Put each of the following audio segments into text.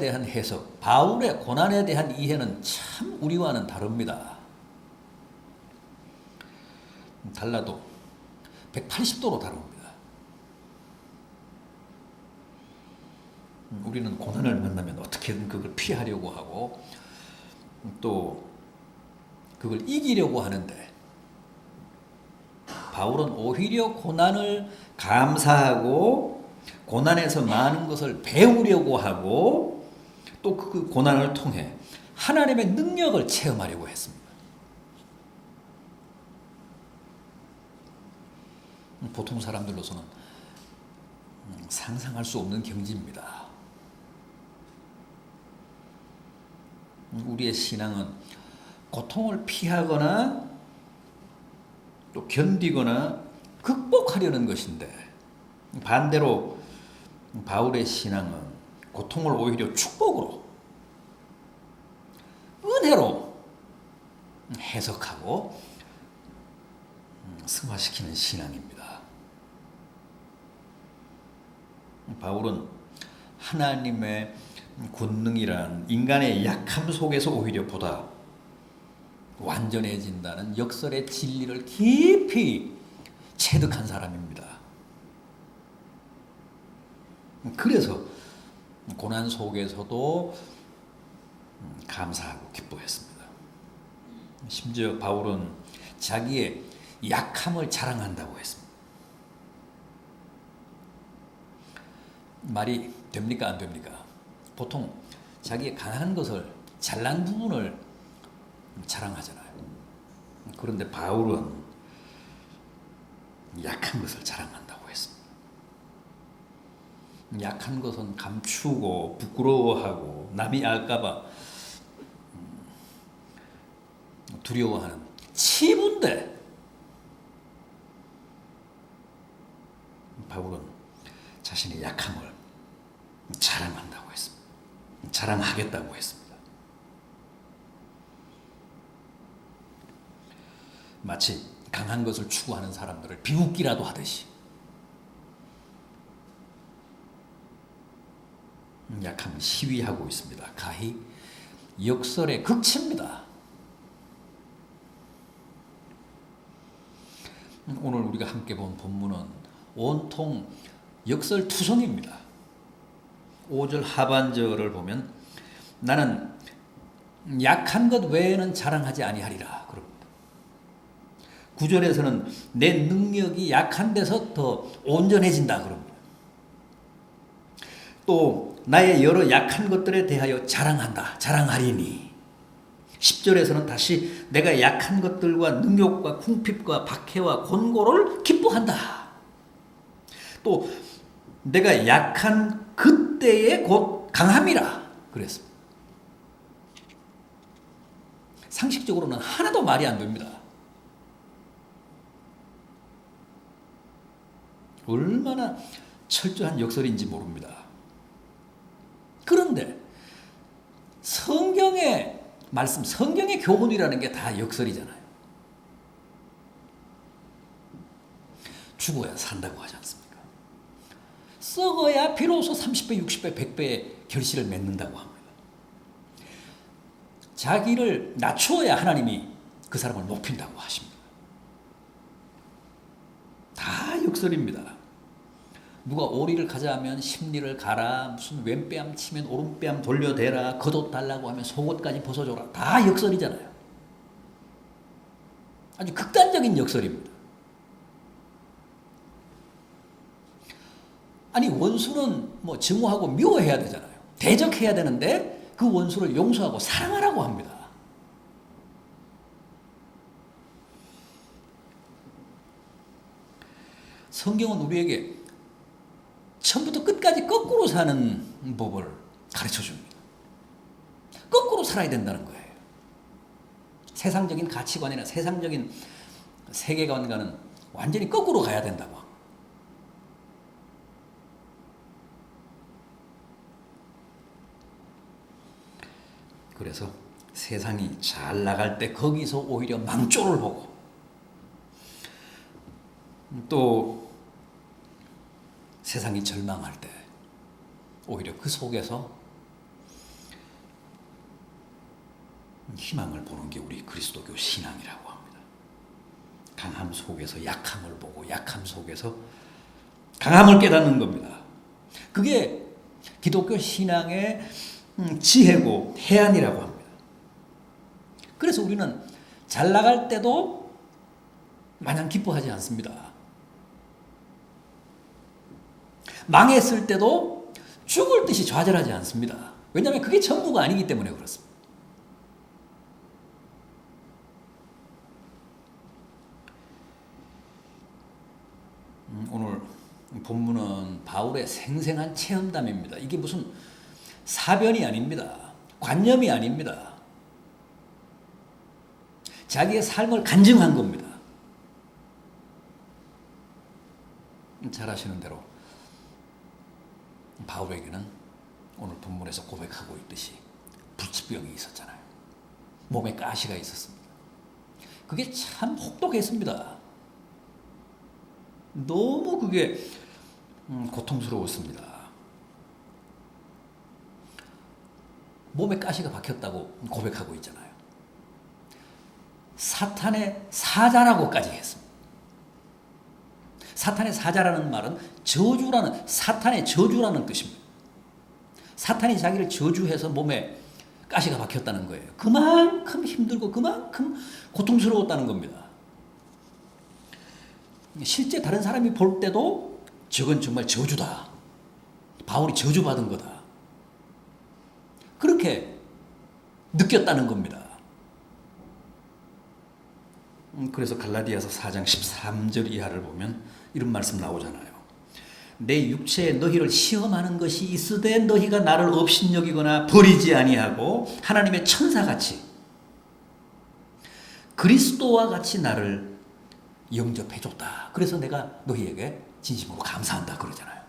대한 해석, 바울의 고난에 대한 이해는 참 우리와는 다릅니다. 달라도 180도로 다릅니다. 우리는 고난을 만나면 어떻게든 그걸 피하려고 하고 또 그걸 이기려고 하는데, 바울은 오히려 고난을 감사하고 고난에서 많은 것을 배우려고 하고 또 그 고난을 통해 하나님의 능력을 체험하려고 했습니다. 보통 사람들로서는 상상할 수 없는 경지입니다. 우리의 신앙은 고통을 피하거나 또 견디거나 극복하려는 것인데, 반대로 바울의 신앙은 고통을 오히려 축복으로, 은혜로 해석하고 승화시키는 신앙입니다. 바울은 하나님의 권능이란 인간의 약함 속에서 오히려 보다 완전해진다는 역설의 진리를 깊이 체득한 사람입니다. 그래서 고난 속에서도 감사하고 기뻐했습니다. 심지어 바울은 자기의 약함을 자랑한다고 했습니다. 말이 됩니까? 안 됩니까? 보통 자기의 강한 것을, 잘난 부분을 자랑하잖아요. 그런데 바울은 약한 것을 자랑한다고 했습니다. 약한 것은 감추고 부끄러워하고 남이 알까봐 두려워하는 치부인데, 바울은 자신의 약함을 자랑한다고 했습니다. 자랑하겠다고 했습니다. 마치 강한 것을 추구하는 사람들을 비웃기라도 하듯이 약함을 시위하고 있습니다. 가히 역설의 극치입니다. 오늘 우리가 함께 본 본문은 온통 역설투성입니다. 5절 하반절을 보면 나는 약한 것 외에는 자랑하지 아니하리라 그럽니다. 9절에서는 내 능력이 약한 데서 더 온전해진다 그럽니다. 또 나의 여러 약한 것들에 대하여 자랑한다, 자랑하리니. 10절에서는 다시 내가 약한 것들과 능욕과 궁핍과 박해와 곤고를 기뻐한다. 또 내가 약한 그때의 곧 강함이라 그랬습니다. 상식적으로는 하나도 말이 안 됩니다. 얼마나 철저한 역설인지 모릅니다. 그런데 성경의 말씀, 성경의 교훈이라는 게 다 역설이잖아요. 죽어야 산다고 하지 않습니까? 썩어야 비로소 30배, 60배, 100배의 결실을 맺는다고 합니다. 자기를 낮추어야 하나님이 그 사람을 높인다고 하십니다. 다 역설입니다. 누가 오리를 가자 하면 십리를 가라, 무슨 왼뺨 치면 오른뺨 돌려대라, 겉옷 달라고 하면 속옷까지 벗어줘라. 다 역설이잖아요. 아주 극단적인 역설입니다. 아니 원수는 뭐 증오하고 미워해야 되잖아요. 대적해야 되는데 그 원수를 용서하고 사랑하라고 합니다. 성경은 우리에게 처음부터 끝까지 거꾸로 사는 법을 가르쳐 줍니다. 거꾸로 살아야 된다는 거예요. 세상적인 가치관이나 세상적인 세계관과는 완전히 거꾸로 가야 된다고. 그래서 세상이 잘 나갈 때 거기서 오히려 망조를 보고, 또 세상이 절망할 때 오히려 그 속에서 희망을 보는 게 우리 그리스도교 신앙이라고 합니다. 강함 속에서 약함을 보고 약함 속에서 강함을 깨닫는 겁니다. 그게 기독교 신앙의 지혜고 해안이라고 합니다. 그래서 우리는 잘 나갈 때도 마냥 기뻐하지 않습니다. 망했을 때도 죽을 듯이 좌절하지 않습니다. 왜냐하면 그게 전부가 아니기 때문에 그렇습니다. 오늘 본문은 바울의 생생한 체험담입니다. 이게 무슨 사변이 아닙니다. 관념이 아닙니다. 자기의 삶을 간증한 겁니다. 잘 아시는 대로 바울에게는 오늘 본문에서 고백하고 있듯이 불치병이 있었잖아요. 몸에 가시가 있었습니다. 그게 참 혹독했습니다. 너무 그게 고통스러웠습니다. 몸에 가시가 박혔다고 고백하고 있잖아요. 사탄의 사자라고까지 했습니다. 사탄의 사자라는 말은 저주라는, 사탄의 저주라는 뜻입니다. 사탄이 자기를 저주해서 몸에 가시가 박혔다는 거예요. 그만큼 힘들고 그만큼 고통스러웠다는 겁니다. 실제 다른 사람이 볼 때도 저건 정말 저주다. 바울이 저주받은 거다. 그렇게 느꼈다는 겁니다. 그래서 갈라디아서 4장 13절 이하를 보면 이런 말씀 나오잖아요. 내 육체에 너희를 시험하는 것이 있으되 너희가 나를 업신여기거나 버리지 아니하고 하나님의 천사같이 그리스도와 같이 나를 영접해줬다. 그래서 내가 너희에게 진심으로 감사한다 그러잖아요.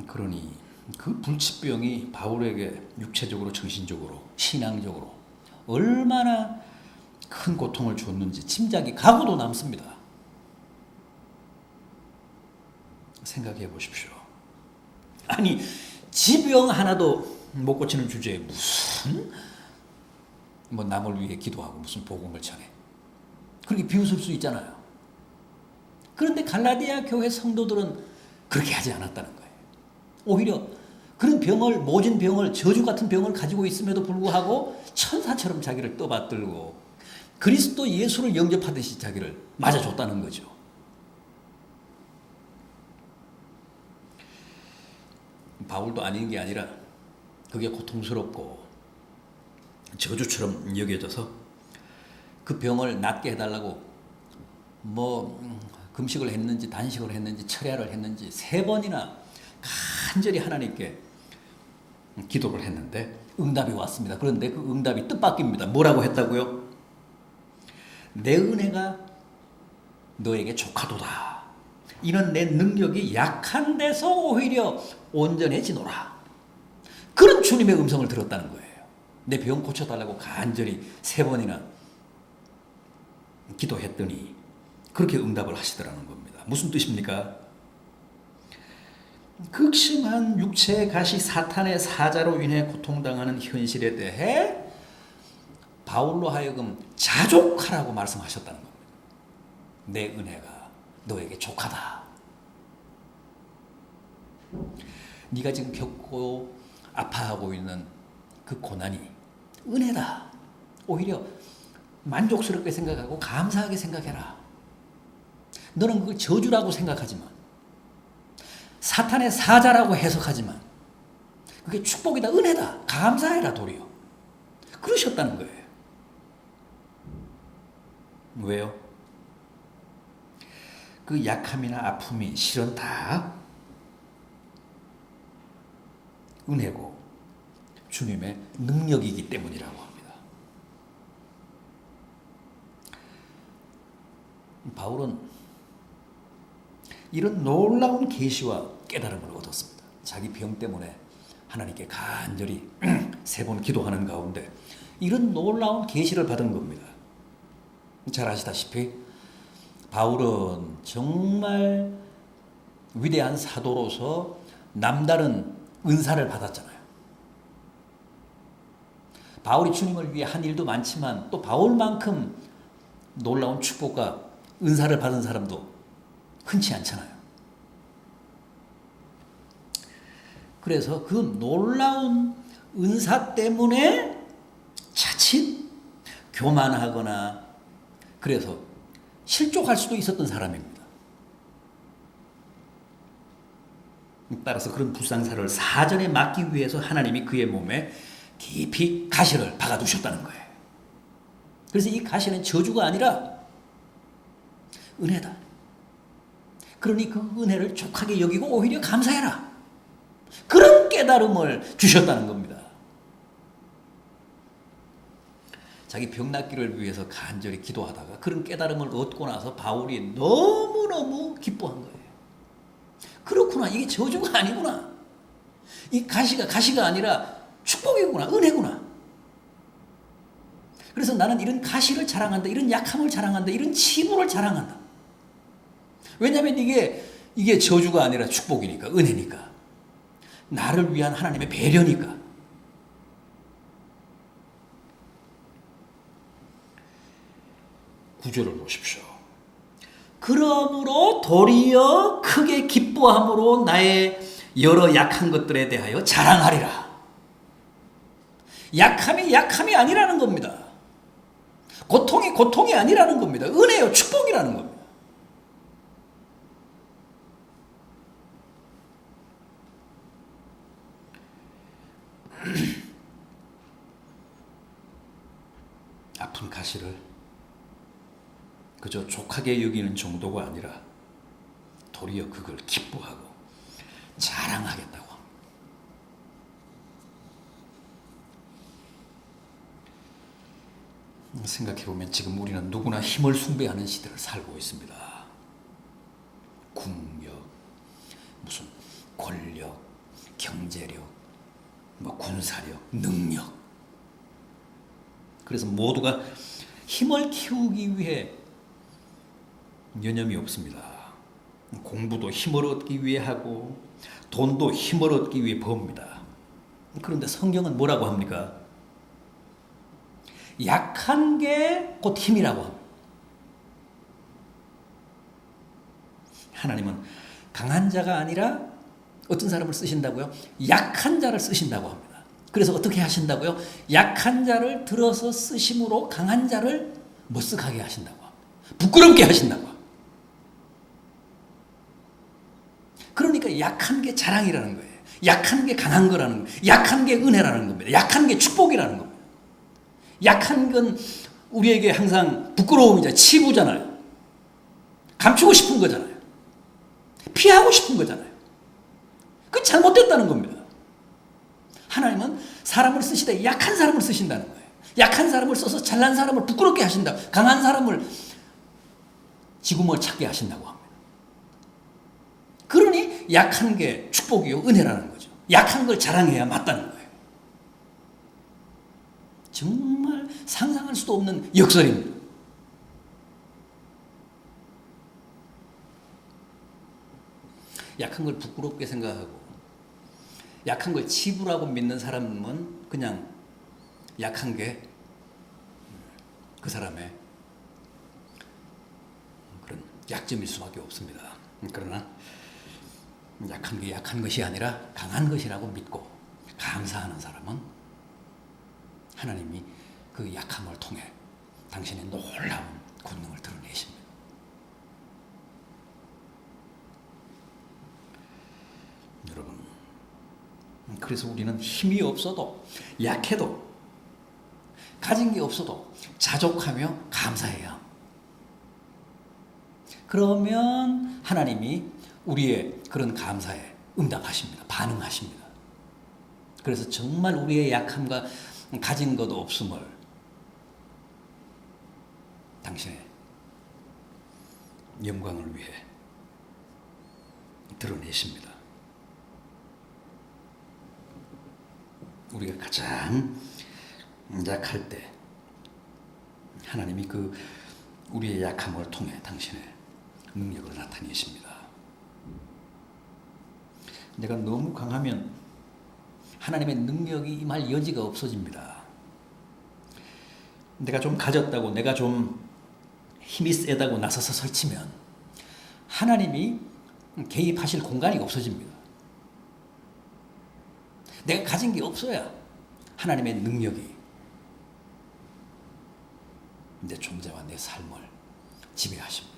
그러니 그 불치병이 바울에게 육체적으로 정신적으로 신앙적으로 얼마나 큰 고통을 줬는지 짐작이 가고도 남습니다. 생각해 보십시오. 아니 지병 하나도 못 고치는 주제에 무슨 뭐 남을 위해 기도하고 무슨 복음을 전해. 그렇게 비웃을 수 있잖아요. 그런데 갈라디아 교회 성도들은 그렇게 하지 않았다는 거예요. 오히려 그런 병을, 모진 병을, 저주 같은 병을 가지고 있음에도 불구하고 천사처럼 자기를 떠받들고 그리스도 예수를 영접하듯이 자기를 맞아줬다는 거죠. 바울도 아닌 게 아니라 그게 고통스럽고 저주처럼 여겨져서 그 병을 낫게 해달라고 금식을 했는지 단식을 했는지 철야를 했는지 3번이나 간절히 하나님께 기도를 했는데 응답이 왔습니다. 그런데 그 응답이 뜻밖입니다. 뭐라고 했다고요? 내 은혜가 너에게 족하도다. 이는 내 능력이 약한 데서 오히려 온전해지노라. 그런 주님의 음성을 들었다는 거예요. 내 병 고쳐달라고 간절히 3번이나 기도했더니 그렇게 응답을 하시더라는 겁니다. 무슨 뜻입니까? 극심한 육체의 가시 사탄의 사자로 인해 고통당하는 현실에 대해 바울로 하여금 자족하라고 말씀하셨다는 겁니다. 내 은혜가 너에게 족하다. 네가 지금 겪고 아파하고 있는 그 고난이 은혜다. 오히려 만족스럽게 생각하고 감사하게 생각해라. 너는 그걸 저주라고 생각하지만 사탄의 사자라고 해석하지만 그게 축복이다, 은혜다, 감사해라 도리어. 그러셨다는 거예요. 왜요? 그 약함이나 아픔이 실은 다 은혜고 주님의 능력이기 때문이라고 합니다. 바울은 이런 놀라운 계시와 깨달음을 얻었습니다. 자기 병 때문에 하나님께 간절히 3번 기도하는 가운데 이런 놀라운 계시를 받은 겁니다. 잘 아시다시피 바울은 정말 위대한 사도로서 남다른 은사를 받았잖아요. 바울이 주님을 위해 한 일도 많지만 또 바울만큼 놀라운 축복과 은사를 받은 사람도 흔치 않잖아요. 그래서 그 놀라운 은사 때문에 자칫 교만하거나 그래서 실족할 수도 있었던 사람입니다. 따라서 그런 불상사를 사전에 막기 위해서 하나님이 그의 몸에 깊이 가시를 박아두셨다는 거예요. 그래서 이 가시는 저주가 아니라 은혜다. 그러니 그 은혜를 족하게 여기고 오히려 감사해라. 그런 깨달음을 주셨다는 겁니다. 자기 병 낫기를 위해서 간절히 기도하다가 그런 깨달음을 얻고 나서 바울이 너무너무 기뻐한 거예요. 그렇구나. 이게 저주가 아니구나. 이 가시가 아니라 축복이구나. 은혜구나. 그래서 나는 이런 가시를 자랑한다. 이런 약함을 자랑한다. 이런 치부를 자랑한다. 왜냐하면 이게 저주가 아니라 축복이니까. 은혜니까. 나를 위한 하나님의 배려니까. 구절을 보십시오. 그러므로 도리어 크게 기뻐함으로 나의 여러 약한 것들에 대하여 자랑하리라. 약함이 아니라는 겁니다. 고통이 아니라는 겁니다. 은혜요, 축복이라는 겁니다. 아픈 가시를 그저 족하게 여기는 정도가 아니라 도리어 그걸 기뻐하고 자랑하겠다고 합니다. 생각해보면 지금 우리는 누구나 힘을 숭배하는 시대를 살고 있습니다. 국력, 무슨 권력, 경제력, 군사력, 능력. 그래서 모두가 힘을 키우기 위해 여념이 없습니다. 공부도 힘을 얻기 위해 하고 돈도 힘을 얻기 위해 법니다. 그런데 성경은 뭐라고 합니까? 약한 게 곧 힘이라고 합니다. 하나님은 강한 자가 아니라 어떤 사람을 쓰신다고요? 약한 자를 쓰신다고 합니다. 그래서 어떻게 하신다고요? 약한 자를 들어서 쓰심으로 강한 자를 머쓱하게 하신다고 합니다. 부끄럽게 하신다고 합니다. 그러니까 약한 게 자랑이라는 거예요. 약한 게 강한 거라는 거예요. 약한 게 은혜라는 겁니다. 약한 게 축복이라는 겁니다. 약한 건 우리에게 항상 부끄러움이자 치부잖아요. 감추고 싶은 거잖아요. 피하고 싶은 거잖아요. 그건 잘못됐다는 겁니다. 하나님은 사람을 쓰시되 약한 사람을 쓰신다는 거예요. 약한 사람을 써서 잘난 사람을 부끄럽게 하신다. 강한 사람을 지구멍을 찾게 하신다고 합니다. 그러니 약한 게 축복이요 은혜라는 거죠. 약한 걸 자랑해야 맞다는 거예요. 정말 상상할 수도 없는 역설입니다. 약한 걸 부끄럽게 생각하고 약한 걸 치부라고 믿는 사람은 그냥 약한 게 그 사람의 그런 약점일 수밖에 없습니다. 그러나 약한 게 약한 것이 아니라 강한 것이라고 믿고 감사하는 사람은 하나님이 그 약함을 통해 당신의 놀라운 권능을 드러내십니다. 여러분, 그래서 우리는 힘이 없어도 약해도 가진 게 없어도 자족하며 감사해야 합니다. 그러면 하나님이 우리의 그런 감사에 응답하십니다. 반응하십니다. 그래서 정말 우리의 약함과 가진 것 없음을 당신의 영광을 위해 드러내십니다. 우리가 가장 약할 때 하나님이 그 우리의 약함을 통해 당신의 능력을 나타내십니다. 내가 너무 강하면 하나님의 능력이 임할 여지가 없어집니다. 내가 좀 가졌다고, 내가 좀 힘이 세다고 나서서 설치면 하나님이 개입하실 공간이 없어집니다. 내가 가진 게 없어야 하나님의 능력이 내 존재와 내 삶을 지배하십니다.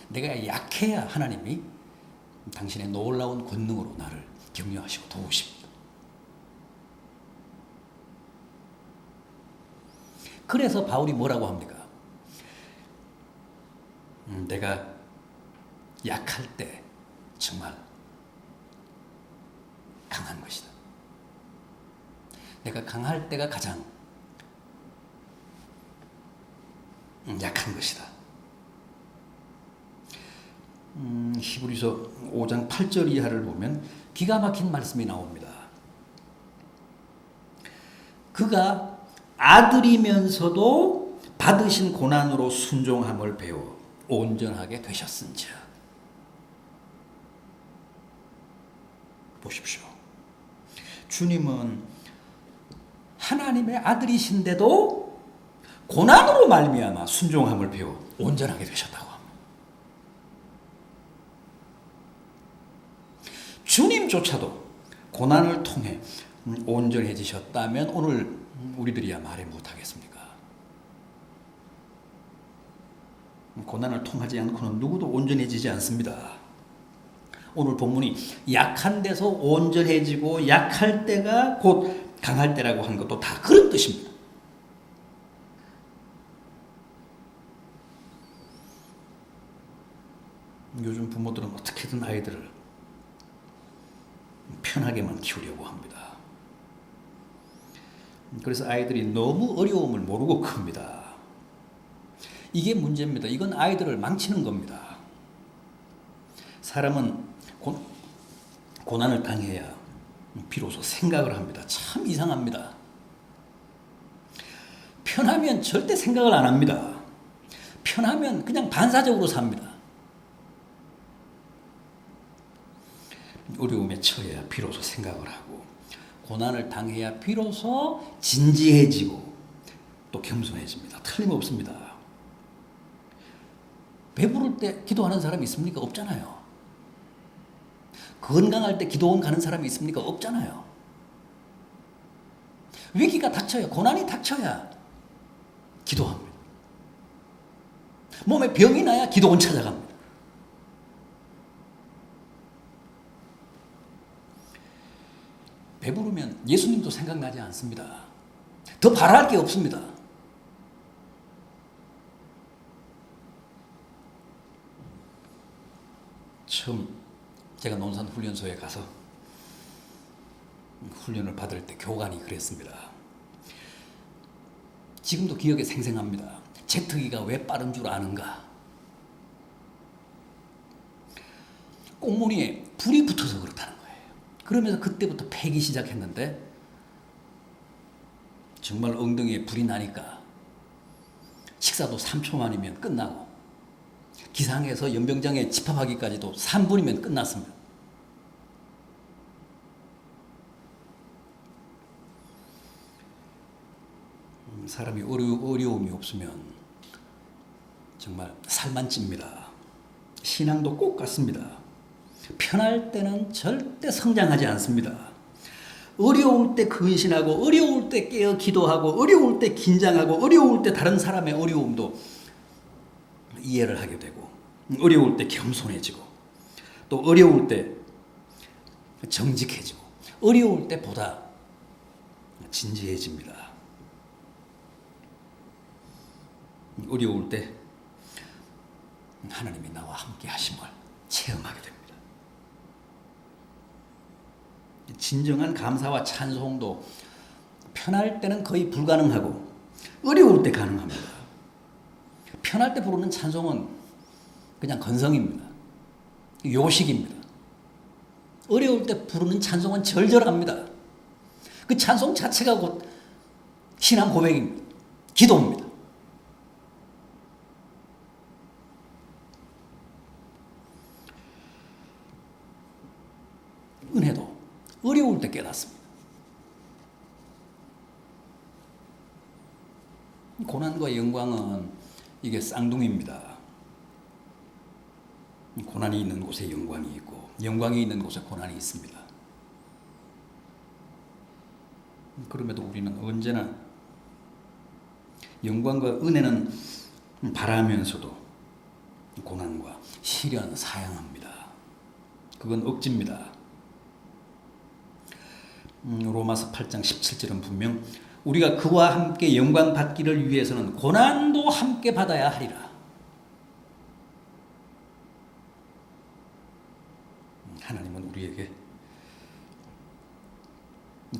내가 약해야 하나님이 당신의 놀라운 권능으로 나를 격려하시고 도우십니다. 그래서 바울이 뭐라고 합니까? 내가 약할 때 정말 강한 것이다. 내가 강할 때가 가장 약한 것이다. 히브리서 5장 8절 이하를 보면 기가 막힌 말씀이 나옵니다. 그가 아들이면서도 받으신 고난으로 순종함을 배워 온전하게 되셨은즉. 보십시오. 주님은 하나님의 아들이신데도 고난으로 말미암아 순종함을 배워 온전하게 되셨다고 합니다. 주님조차도 고난을 통해 온전해지셨다면 오늘 우리들이야 말해 못하겠습니까? 고난을 통하지 않고는 누구도 온전해지지 않습니다. 오늘 본문이 약한 데서 온전해지고 약할 때가 곧 강할 때라고 하는 것도 다 그런 뜻입니다. 요즘 부모들은 어떻게든 아이들을 편하게만 키우려고 합니다. 그래서 아이들이 너무 어려움을 모르고 큽니다. 이게 문제입니다. 이건 아이들을 망치는 겁니다. 사람은 고난을 당해야 비로소 생각을 합니다. 참 이상합니다. 편하면 절대 생각을 안 합니다. 편하면 그냥 반사적으로 삽니다. 어려움에 처해야 비로소 생각을 하고 고난을 당해야 비로소 진지해지고 또 겸손해집니다. 틀림없습니다. 배부를 때 기도하는 사람이 있습니까? 없잖아요. 건강할 때 기도원 가는 사람이 있습니까? 없잖아요. 위기가 닥쳐야, 고난이 닥쳐야 기도합니다. 몸에 병이 나야 기도원 찾아갑니다. 배부르면 예수님도 생각나지 않습니다. 더 바랄 게 없습니다. 처음 제가 논산훈련소에 가서 훈련을 받을 때 교관이 그랬습니다. 지금도 기억에 생생합니다. 제트기가 왜 빠른 줄 아는가? 꽁무니에 불이 붙어서 그렇다는 거예요. 그러면서 그때부터 패기 시작했는데 정말 엉덩이에 불이 나니까 식사도 3초 만이면 끝나고 기상에서 연병장에 집합하기까지도 3분이면 끝났습니다. 사람이 어려움이 없으면 정말 살만 찝니다. 신앙도 꼭 같습니다. 편할 때는 절대 성장하지 않습니다. 어려울 때 근신하고 어려울 때 깨어 기도하고 어려울 때 긴장하고 어려울 때 다른 사람의 어려움도 이해를 하게 되고 어려울 때 겸손해지고 또 어려울 때 정직해지고 어려울 때 보다 진지해집니다. 어려울 때 하나님이 나와 함께 하심을 체험하게 됩니다. 진정한 감사와 찬송도 편할 때는 거의 불가능하고 어려울 때 가능합니다. 편할 때 부르는 찬송은 그냥 건성입니다. 요식입니다. 어려울 때 부르는 찬송은 절절합니다. 그 찬송 자체가 곧 신앙 고백입니다. 기도입니다. 은혜도 왔습니다. 고난과 영광은 이게 쌍둥이입니다. 고난이 있는 곳에 영광이 있고 영광이 있는 곳에 고난이 있습니다. 그럼에도 우리는 언제나 영광과 은혜는 바라면서도 고난과 시련 사양합니다. 그건 억지입니다. 로마서 8장 17절은 분명 우리가 그와 함께 영광 받기를 위해서는 고난도 함께 받아야 하리라. 하나님은 우리에게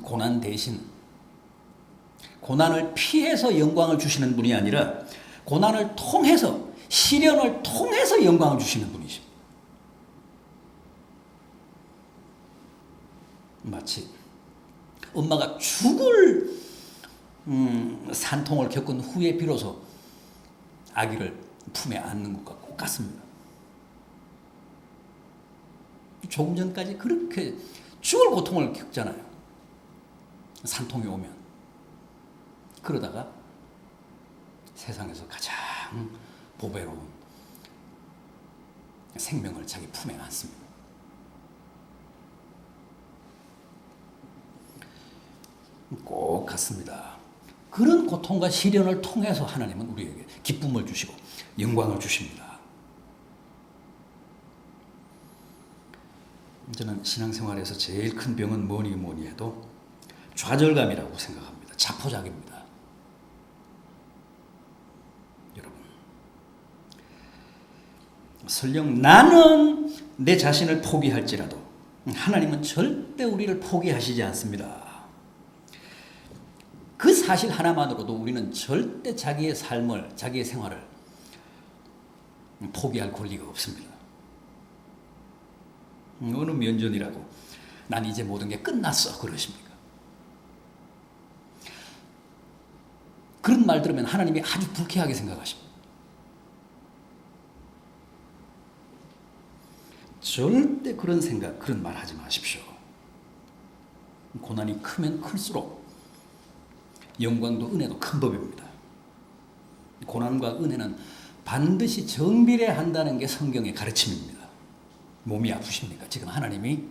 고난 대신 고난을 피해서 영광을 주시는 분이 아니라 고난을 통해서 시련을 통해서 영광을 주시는 분이십니다. 마치 엄마가 죽을 산통을 겪은 후에 비로소 아기를 품에 안는 것과 똑같습니다. 조금 전까지 그렇게 죽을 고통을 겪잖아요. 산통이 오면. 그러다가 세상에서 가장 보배로운 생명을 자기 품에 안습니다. 꼭 같습니다. 그런 고통과 시련을 통해서 하나님은 우리에게 기쁨을 주시고 영광을 주십니다. 저는 신앙생활에서 제일 큰 병은 뭐니 해도 좌절감이라고 생각합니다. 자포자기입니다. 여러분, 설령 나는 내 자신을 포기할지라도 하나님은 절대 우리를 포기하시지 않습니다. 그 사실 하나만으로도 우리는 절대 자기의 삶을, 자기의 생활을 포기할 권리가 없습니다. 어느 면전이라고 난 이제 모든 게 끝났어 그러십니까? 그런 말 들으면 하나님이 아주 불쾌하게 생각하십니다. 절대 그런 생각, 그런 말 하지 마십시오. 고난이 크면 클수록 영광도 은혜도 큰 법입니다. 고난과 은혜는 반드시 정비례한다는 게 성경의 가르침입니다. 몸이 아프십니까? 지금 하나님이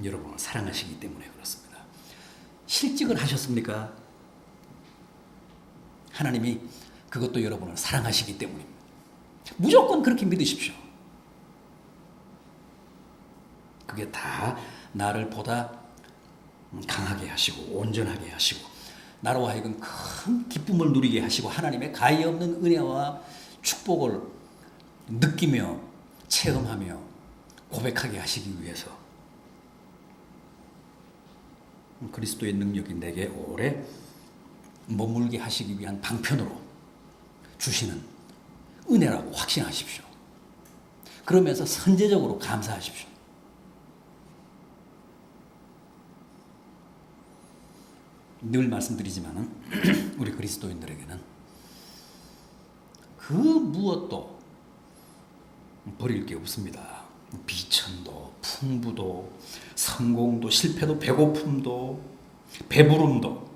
여러분을 사랑하시기 때문에 그렇습니다. 실직을 하셨습니까? 하나님이 그것도 여러분을 사랑하시기 때문입니다. 무조건 그렇게 믿으십시오. 그게 다 나를 보다 강하게 하시고 온전하게 하시고 나로 하여금 큰 기쁨을 누리게 하시고 하나님의 가히 없는 은혜와 축복을 느끼며 체험하며 고백하게 하시기 위해서 그리스도의 능력이 내게 오래 머물게 하시기 위한 방편으로 주시는 은혜라고 확신하십시오. 그러면서 선제적으로 감사하십시오. 늘 말씀드리지만 우리 그리스도인들에게는 그 무엇도 버릴 게 없습니다. 비천도, 풍부도, 성공도, 실패도, 배고픔도, 배부름도,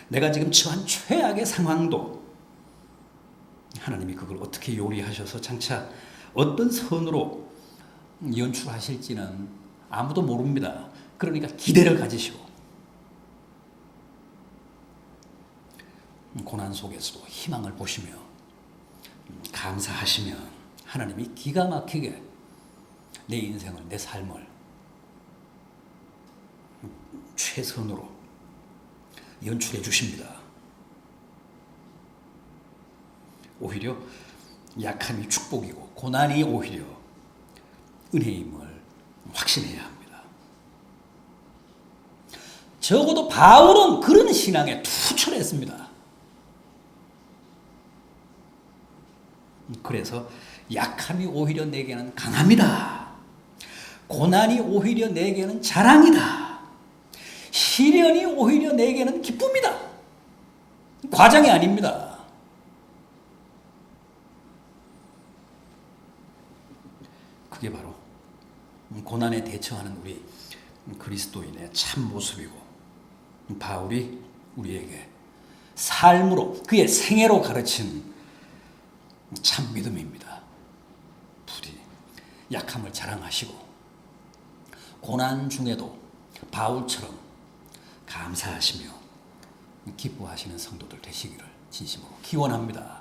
내가 지금 처한 최악의 상황도 하나님이 그걸 어떻게 요리하셔서 장차 어떤 선으로 연출하실지는 아무도 모릅니다. 그러니까 기대를 가지시고 고난 속에서도 희망을 보시며 감사하시면 하나님이 기가 막히게 내 인생을, 내 삶을 최선으로 연출해 주십니다. 오히려 약함이 축복이고 고난이 오히려 은혜임을 확신해야 합니다. 적어도 바울은 그런 신앙에 투철했습니다. 그래서 약함이 오히려 내게는 강함이다. 고난이 오히려 내게는 자랑이다. 시련이 오히려 내게는 기쁨이다. 과장이 아닙니다. 그게 바로 고난에 대처하는 우리 그리스도인의 참 모습이고 바울이 우리에게 삶으로 그의 생애로 가르친 참 믿음입니다. 부디 약함을 자랑하시고 고난 중에도 바울처럼 감사하시며 기뻐하시는 성도들 되시기를 진심으로 기원합니다.